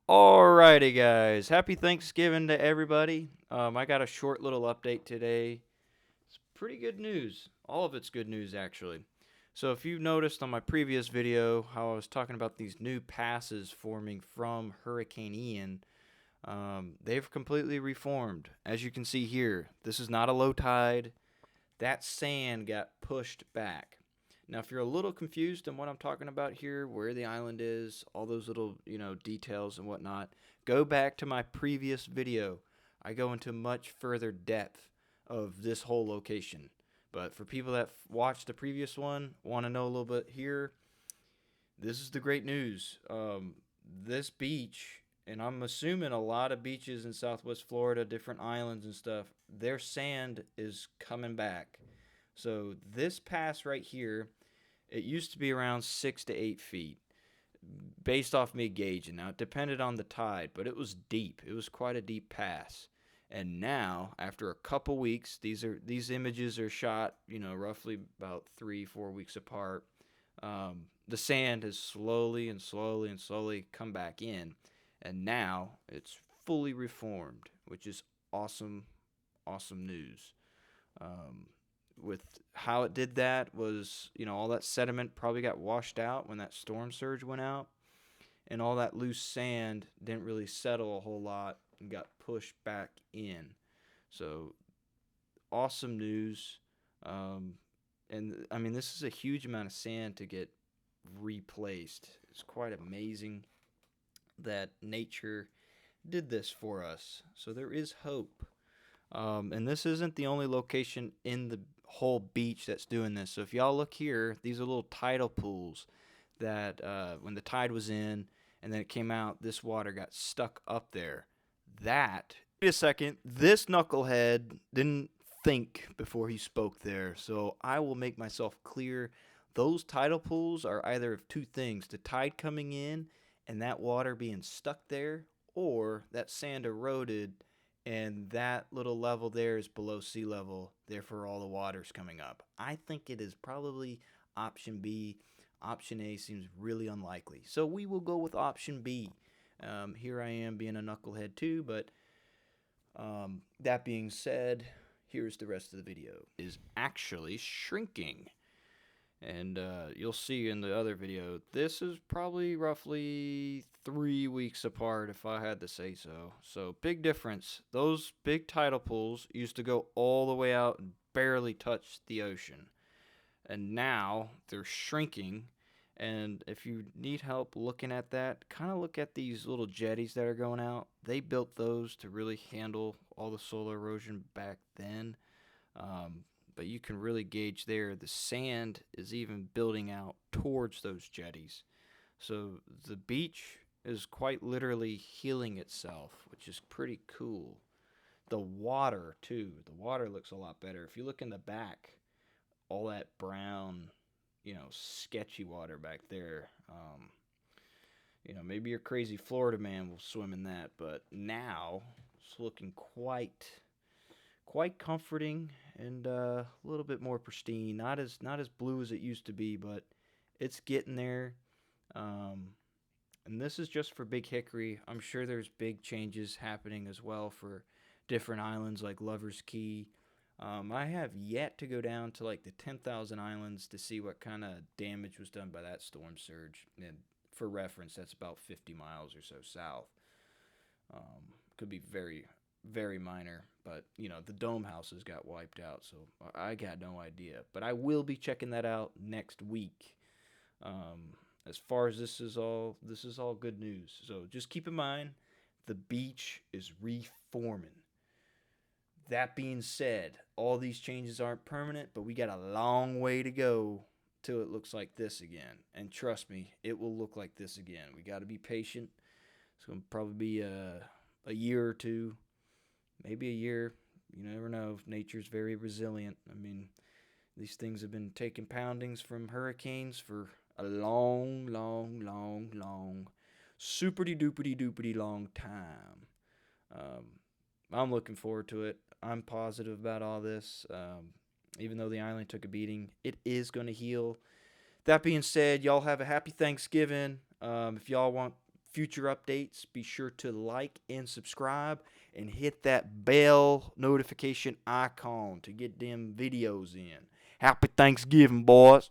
Alrighty, guys. Happy Thanksgiving to everybody. I got a short little update today. It's pretty good news. All of it's good news, actually. So, if you noticed on my previous video how I was talking about these new passes forming from Hurricane Ian, they've completely reformed. As you can see here, this is not a low tide. That sand got pushed back. Now, if you're a little confused on what I'm talking about here, where the island is, all those little, details and whatnot, go back to my previous video. I go into much further depth of this whole location. But for people that watched the previous one, want to know a little bit here, this is the great news. This beach, and I'm assuming a lot of beaches in Southwest Florida, different islands and stuff, their sand is coming back. So this pass right here, it used to be around 6 to 8 feet, based off me gauging. Now it depended on the tide, but it was deep. It was quite a deep pass. And now, after a couple weeks, these images are shot, roughly about 3 4 weeks apart. The sand has slowly and slowly and slowly come back in, and now it's fully reformed, which is awesome, awesome news. Um, with how it did that was, all that sediment probably got washed out when that storm surge went out, and all that loose sand didn't really settle a whole lot and got pushed back in. So awesome news. Um, and I mean, this is a huge amount of sand to get replaced. It's quite amazing that nature did this for us. So there is hope. And this isn't the only location in the whole beach that's doing this. So if y'all look here, these are little tidal pools that when the tide was in and then it came out, this water got stuck up there. Wait a second, this knucklehead didn't think before he spoke there. So I will make myself clear. Those tidal pools are either of two things: the tide coming in and that water being stuck there, or that sand eroded and that little level there is below sea level, therefore all the water's coming up. I think it is probably option B. Option A seems really unlikely. So we will go with option B. Here I am being a knucklehead too, but that being said, here's the rest of the video. Is actually shrinking. And you'll see in the other video, this is probably roughly 3 weeks apart if I had to say so. So big difference. Those big tidal pools used to go all the way out and barely touch the ocean. And now they're shrinking. And if you need help looking at that, kind of look at these little jetties that are going out. They built those to really handle all the solar erosion back then. Um, but you can really gauge there the sand is even building out towards those jetties. So the beach is quite literally healing itself, which is pretty cool. The water, too. The water looks a lot better. If you look in the back, all that brown, sketchy water back there. Maybe your crazy Florida man will swim in that, but now it's looking quite comforting and a little bit more pristine. Not as blue as it used to be, but it's getting there. Um, and this is just for Big Hickory. I'm sure there's big changes happening as well for different islands like Lover's Key. I have yet to go down to like the 10,000 Islands to see what kind of damage was done by that storm surge. And for reference, that's about 50 miles or so south. Could be very, very minor, but the dome houses got wiped out, so I got no idea. But I will be checking that out next week. As far as this is all good news. So just keep in mind, the beach is reforming. That being said, all these changes aren't permanent, but we got a long way to go till it looks like this again. And trust me, it will look like this again. We got to be patient. It's going to probably be a year or two, maybe a year. You never know. Nature's very resilient. I mean, these things have been taking poundings from hurricanes for a long, long, long, long, superty doopity doopity long time. Um, I'm looking forward to it. I'm positive about all this. Even though the island took a beating, it is going to heal. That being said, y'all have a happy Thanksgiving. If y'all want future updates, be sure to like and subscribe and hit that bell notification icon to get them videos in. Happy Thanksgiving, boys.